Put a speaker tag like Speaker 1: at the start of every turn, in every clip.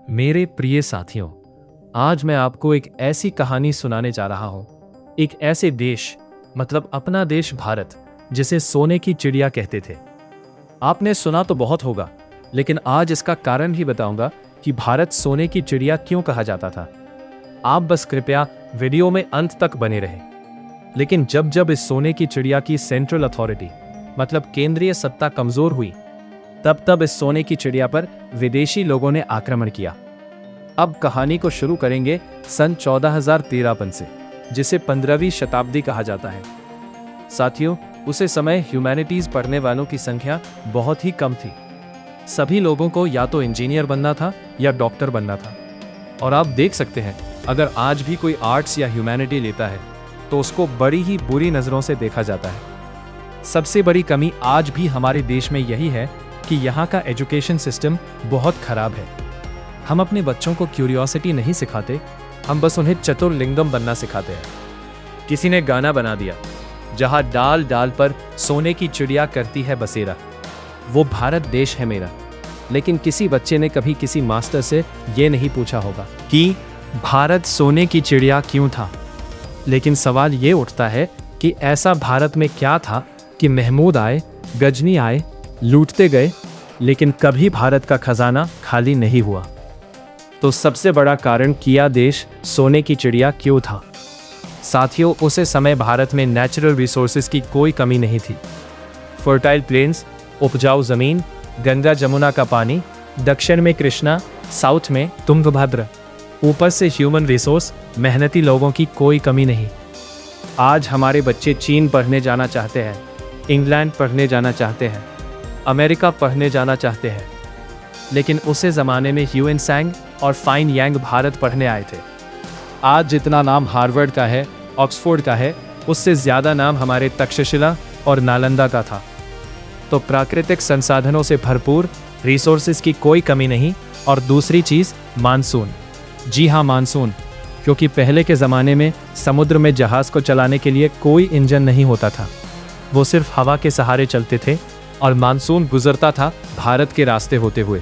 Speaker 1: मेरे प्रिय साथियों, आज मैं आपको एक ऐसी कहानी सुनाने जा रहा हूं। एक ऐसे देश, मतलब अपना देश भारत, जिसे सोने की चिड़िया कहते थे। आपने सुना तो बहुत होगा, लेकिन आज इसका कारण भी बताऊंगा कि भारत सोने की चिड़िया क्यों कहा जाता था। आप बस कृपया वीडियो में अंत तक बने रहें। लेकिन जब जब इस सोने की चिड़िया की सेंट्रल अथॉरिटी, मतलब केंद्रीय सत्ता कमजोर हुई, तब तब इस सोने की चिड़िया पर विदेशी लोगों ने आक्रमण किया। अब कहानी को शुरू करेंगे सन 1453 से, जिसे 15वीं शताब्दी कहा जाता है। साथियों, उसे समय ह्यूमैनिटीज पढ़ने वालों की संख्या बहुत ही कम थी। सभी लोगों को या तो इंजीनियर बनना था या डॉक्टर बनना था। और आप देख सकते हैं, अगर आज भी कोई आर्ट्स या ह्यूमैनिटी लेता है तो उसको बड़ी ही बुरी नज़रों से देखा जाता है। सबसे बड़ी कमी आज भी हमारे देश में यही है कि यहाँ का एजुकेशन सिस्टम बहुत खराब है। हम अपने बच्चों को क्यूरियोसिटी नहीं सिखाते, हम बस उन्हें चतुर्लिंगम बनना सिखाते हैं। किसी ने गाना बना दिया, जहाँ डाल डाल पर सोने की चिड़िया करती है बसेरा, वो भारत देश है मेरा। लेकिन किसी बच्चे ने कभी किसी मास्टर से ये नहीं पूछा होगा कि भारत सोने की चिड़िया क्यों था। लेकिन सवाल ये उठता है कि ऐसा भारत में क्या था कि महमूद आए, गजनी आए, लूटते गए, लेकिन कभी भारत का खजाना खाली नहीं हुआ। तो सबसे बड़ा कारण किया देश सोने की चिड़िया क्यों था। साथियों, उसे समय भारत में नेचुरल रिसोर्सेज की कोई कमी नहीं थी। फर्टाइल प्लेन्स, उपजाऊ जमीन, गंगा जमुना का पानी, दक्षिण में कृष्णा, साउथ में तुंगभद्र, ऊपर से ह्यूमन रिसोर्स, मेहनती लोगों की कोई कमी नहीं। आज हमारे बच्चे चीन पढ़ने जाना चाहते हैं, इंग्लैंड पढ़ने जाना चाहते हैं, अमेरिका पढ़ने जाना चाहते हैं, लेकिन उसे ज़माने में ह्यूएन सांग और फाइन यांग भारत पढ़ने आए थे। आज जितना नाम हार्वर्ड का है, ऑक्सफोर्ड का है, उससे ज़्यादा नाम हमारे तक्षशिला और नालंदा का था। तो प्राकृतिक संसाधनों से भरपूर, रिसोर्सेज की कोई कमी नहीं। और दूसरी चीज़, मानसून। जी हाँ, मानसून, क्योंकि पहले के ज़माने में समुद्र में जहाज़ को चलाने के लिए कोई इंजन नहीं होता था, वो सिर्फ हवा के सहारे चलते थे और मानसून गुजरता था भारत के रास्ते होते हुए।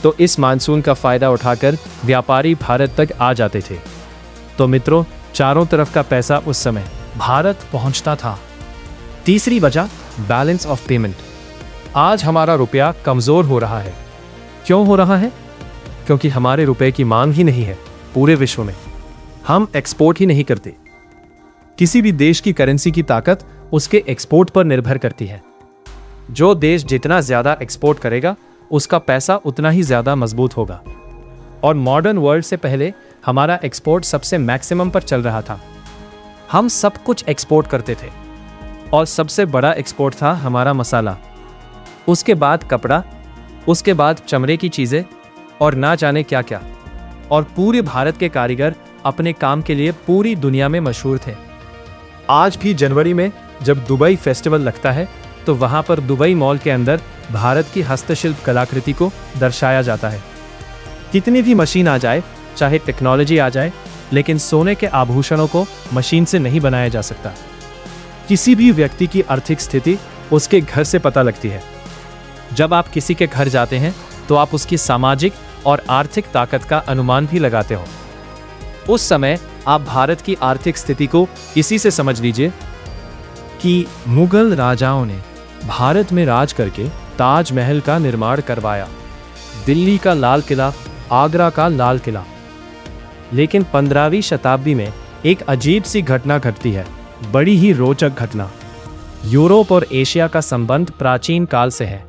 Speaker 1: तो इस मानसून का फ़ायदा उठाकर व्यापारी भारत तक आ जाते थे। तो मित्रों, चारों तरफ का पैसा उस समय भारत पहुंचता था। तीसरी वजह, बैलेंस ऑफ पेमेंट। आज हमारा रुपया कमज़ोर हो रहा है। क्यों हो रहा है? क्योंकि हमारे रुपए की मांग ही नहीं है पूरे विश्व में। हम एक्सपोर्ट ही नहीं करते। किसी भी देश की करेंसी की ताकत उसके एक्सपोर्ट पर निर्भर करती है। जो देश जितना ज़्यादा एक्सपोर्ट करेगा, उसका पैसा उतना ही ज़्यादा मजबूत होगा। और मॉडर्न वर्ल्ड से पहले हमारा एक्सपोर्ट सबसे मैक्सिमम पर चल रहा था। हम सब कुछ एक्सपोर्ट करते थे और सबसे बड़ा एक्सपोर्ट था हमारा मसाला। उसके बाद कपड़ा, उसके बाद चमड़े की चीज़ें और ना जाने क्या क्या। और पूरे भारत के कारीगर अपने काम के लिए पूरी दुनिया में मशहूर थे। आज भी जनवरी में जब दुबई फेस्टिवल लगता है, तो वहाँ पर दुबई मॉल के अंदर भारत की हस्तशिल्प कलाकृति को दर्शाया जाता है। कितनी भी मशीन आ जाए, चाहे टेक्नोलॉजी आ जाए, लेकिन सोने के आभूषणों को मशीन से नहीं बनाया जा सकता। किसी भी व्यक्ति की आर्थिक स्थिति उसके घर से पता लगती है। जब आप किसी के घर जाते हैं तो आप उसकी सामाजिक और आर्थिक ताकत का अनुमान भी लगाते हो। उस समय आप भारत की आर्थिक स्थिति को इसी से समझ लीजिए कि मुगल राजाओं ने भारत में राज करके ताजमहल का निर्माण करवाया, दिल्ली का लाल किला, आगरा का लाल किला। लेकिन 15वीं शताब्दी में एक अजीब सी घटना घटती है, बड़ी ही रोचक घटना। यूरोप और एशिया का संबंध प्राचीन काल से है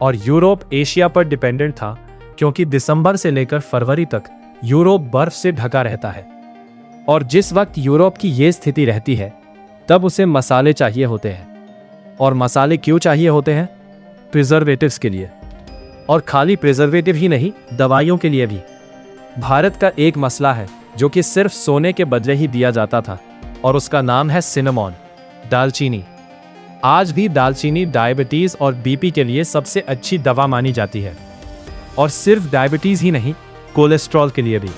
Speaker 1: और यूरोप एशिया पर डिपेंडेंट था, क्योंकि दिसंबर से लेकर फरवरी तक यूरोप बर्फ से ढका रहता है। और जिस वक्त यूरोप की ये स्थिति रहती है, तब उसे मसाले चाहिए होते हैं। और मसाले क्यों चाहिए होते हैं? प्रिजर्वेटिव्स के लिए। और खाली प्रिजर्वेटिव ही नहीं, दवाइयों के लिए भी। भारत का एक मसला है जो कि सिर्फ सोने के बदले ही दिया जाता था, और उसका नाम है सिनेमॉन, दालचीनी। आज भी दालचीनी डायबिटीज़ और बीपी के लिए सबसे अच्छी दवा मानी जाती है। और सिर्फ डायबिटीज़ ही नहीं, कोलेस्ट्रॉल के लिए भी।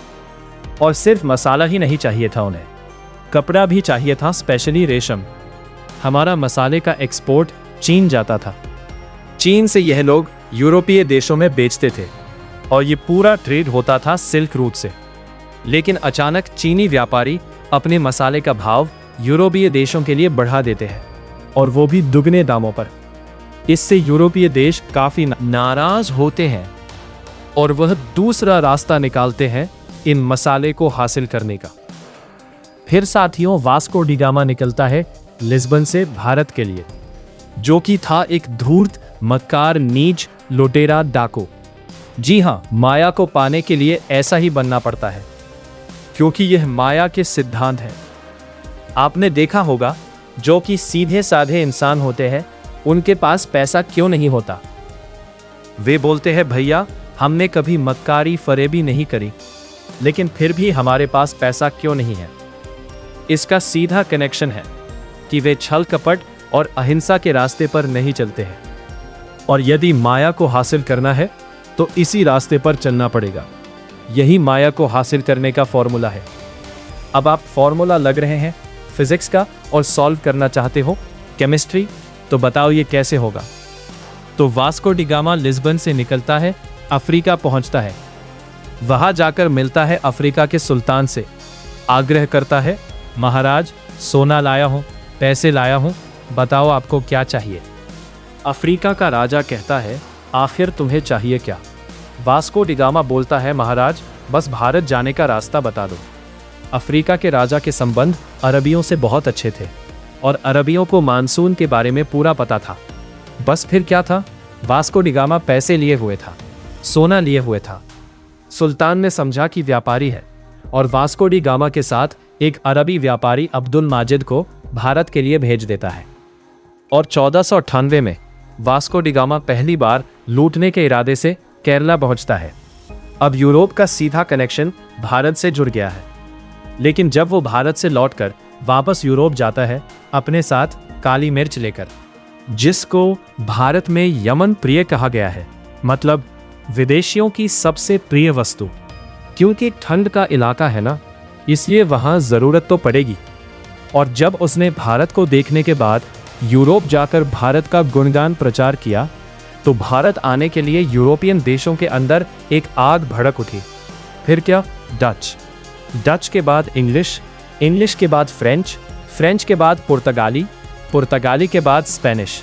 Speaker 1: और सिर्फ मसाला ही नहीं चाहिए था उन्हें, कपड़ा भी चाहिए था, स्पेशली रेशम। हमारा मसाले का एक्सपोर्ट चीन जाता था। चीन से यह लोग यूरोपीय देशों में बेचते थे। और ये पूरा ट्रेड होता था सिल्क रूट से। लेकिन अचानक चीनी व्यापारी अपने मसाले का भाव यूरोपीय देशों के लिए बढ़ा देते हैं, और वो भी दुगने दामों पर। इससे यूरोपीय देश काफी नाराज होते हैं और वह दूसरा रास्ता निकालते हैं इन मसाले को हासिल करने का। फिर साथियों, वास्को डी गामा निकलता है लिस्बन से भारत के लिए, जो कि था एक धूर्त, मक्कार, नीच, लुटेरा, डाकू। जी हाँ, माया को पाने के लिए ऐसा ही बनना पड़ता है, क्योंकि यह माया के सिद्धांत है। आपने देखा होगा, जो कि सीधे साधे इंसान होते हैं, उनके पास पैसा क्यों नहीं होता? वे बोलते हैं, भैया हमने कभी मक्कारी फरेबी नहीं करी, लेकिन फिर भी हमारे पास पैसा क्यों नहीं है। इसका सीधा कनेक्शन है कि वे छल कपट और अहिंसा के रास्ते पर नहीं चलते हैं, और यदि माया को हासिल करना है तो इसी रास्ते पर चलना पड़ेगा। यही माया को हासिल करने का फॉर्मूला है। अब आप फॉर्मूला लग रहे हैं फिजिक्स का और सॉल्व करना चाहते हो केमिस्ट्री, तो बताओ ये कैसे होगा। तो वास्को डी गामा लिस्बन से निकलता है, अफ्रीका पहुंचता है। वहां जाकर मिलता है अफ्रीका के सुल्तान से, आग्रह करता है, महाराज सोना लाया हूं, पैसे लाया हूं, बताओ आपको क्या चाहिए। अफ्रीका का राजा कहता है, आखिर तुम्हें चाहिए क्या? वास्को डी गामा बोलता है, महाराज बस भारत जाने का रास्ता बता दो। अफ्रीका के राजा के संबंध अरबियों से बहुत अच्छे थे और अरबियों को मानसून के बारे में पूरा पता था। बस फिर क्या था, वास्को डी गामा पैसे लिए हुए था, सोना लिए हुए था। सुल्तान ने समझा कि व्यापारी है और वास्को डी गामा के साथ एक अरबी व्यापारी अब्दुल माजिद को भारत के लिए भेज देता है। और 1498 में वास्को डी गामा पहली बार लूटने के इरादे से केरला पहुंचता है। अब यूरोप का सीधा कनेक्शन भारत से जुड़ गया है। लेकिन जब वो भारत से लौटकर वापस यूरोप जाता है अपने साथ काली मिर्च लेकर, जिसको भारत में यमन प्रिय कहा गया है, मतलब विदेशियों की सबसे प्रिय वस्तु, क्योंकि ठंड का इलाका है ना, इसलिए वहां जरूरत तो पड़ेगी। और जब उसने भारत को देखने के बाद यूरोप जाकर भारत का गुणगान प्रचार किया, तो भारत आने के लिए यूरोपियन देशों के अंदर एक आग भड़क उठी। फिर क्या, डच के बाद इंग्लिश के बाद फ्रेंच के बाद पुर्तगाली के बाद स्पेनिश।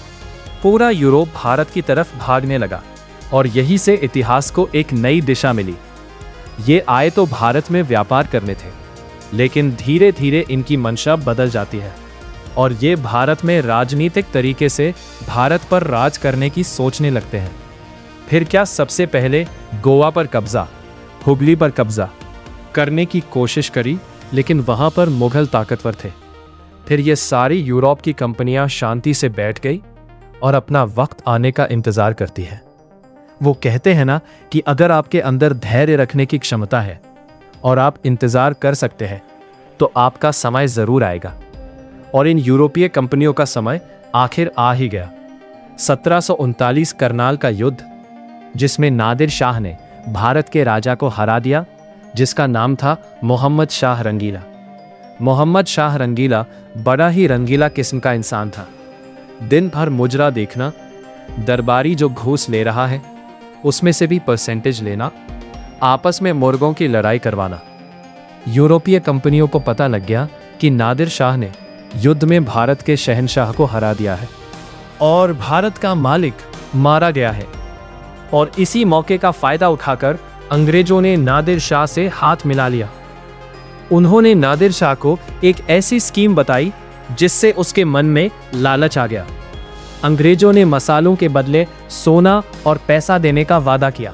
Speaker 1: पूरा यूरोप भारत की तरफ भागने लगा और यही से इतिहास को एक नई दिशा मिली। ये आए तो भारत में व्यापार करने थे, लेकिन धीरे धीरे इनकी मंशा बदल जाती है और ये भारत में राजनीतिक तरीके से भारत पर राज करने की सोचने लगते हैं। फिर क्या, सबसे पहले गोवा पर कब्जा, हुगली पर कब्जा करने की कोशिश करी, लेकिन वहां पर मुगल ताकतवर थे। फिर ये सारी यूरोप की कंपनियां शांति से बैठ गई और अपना वक्त आने का इंतजार करती है। वो कहते हैं ना कि अगर आपके अंदर धैर्य रखने की क्षमता है और आप इंतजार कर सकते हैं, तो आपका समय जरूर आएगा। और इन यूरोपीय कंपनियों का समय आखिर आ ही गया। 1739 करनाल का युद्ध, जिसमें नादिर शाह ने भारत के राजा को हरा दिया, जिसका नाम था मोहम्मद शाह रंगीला। मोहम्मद शाह रंगीला बड़ा ही रंगीला किस्म का इंसान था। दिन भर मुजरा देखना, दरबारी जो घूस ले रहा है उसमें से भी परसेंटेज लेना, आपस में मुर्गों की लड़ाई करवाना। यूरोपीय कंपनियों को पता लग गया कि नादिर शाह ने युद्ध में भारत के शहंशाह को हरा दिया है और भारत का मालिक मारा गया है। और इसी मौके का फायदा उठाकर अंग्रेजों ने नादिर शाह से हाथ मिला लिया। उन्होंने नादिर शाह को एक ऐसी स्कीम बताई जिससे उसके मन में लालच आ गया। अंग्रेजों ने मसालों के बदले सोना और पैसा देने का वादा किया।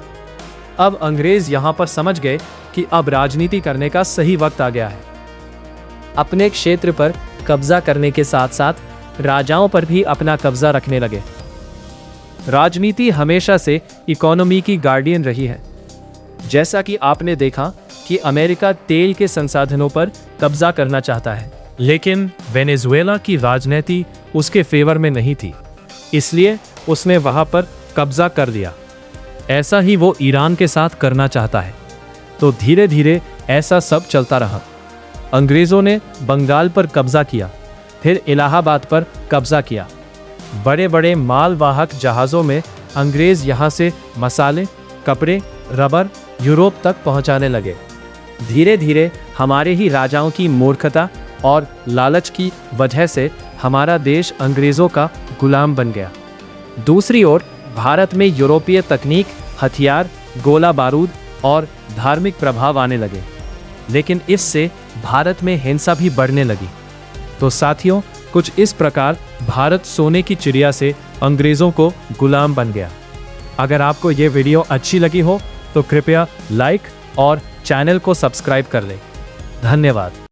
Speaker 1: अब अंग्रेज यहां पर समझ गए कि अब राजनीति करने का सही वक्त आ गया है। अपने क्षेत्र पर कब्जा करने के साथ साथ राजाओं पर भी अपना कब्जा रखने लगे। राजनीति हमेशा से इकोनॉमी की गार्डियन रही है। जैसा कि आपने देखा कि अमेरिका तेल के संसाधनों पर कब्जा करना चाहता है, लेकिन वेनेजुएला की राजनीति उसके फेवर में नहीं थी, इसलिए उसने वहां पर कब्जा कर लिया। ऐसा ही वो ईरान के साथ करना चाहता है। तो धीरे धीरे ऐसा सब चलता रहा। अंग्रेजों ने बंगाल पर कब्जा किया, फिर इलाहाबाद पर कब्जा किया। बड़े बड़े मालवाहक जहाज़ों में अंग्रेज यहाँ से मसाले, कपड़े, रबर यूरोप तक पहुंचाने लगे। धीरे धीरे हमारे ही राजाओं की मूर्खता और लालच की वजह से हमारा देश अंग्रेजों का गुलाम बन गया। दूसरी ओर भारत में यूरोपीय तकनीक, हथियार, गोला बारूद और धार्मिक प्रभाव आने लगे, लेकिन इससे भारत में हिंसा भी बढ़ने लगी। तो साथियों, कुछ इस प्रकार भारत सोने की चिड़िया से अंग्रेजों को गुलाम बन गया। अगर आपको ये वीडियो अच्छी लगी हो तो कृपया लाइक और चैनल को सब्सक्राइब कर लें। धन्यवाद।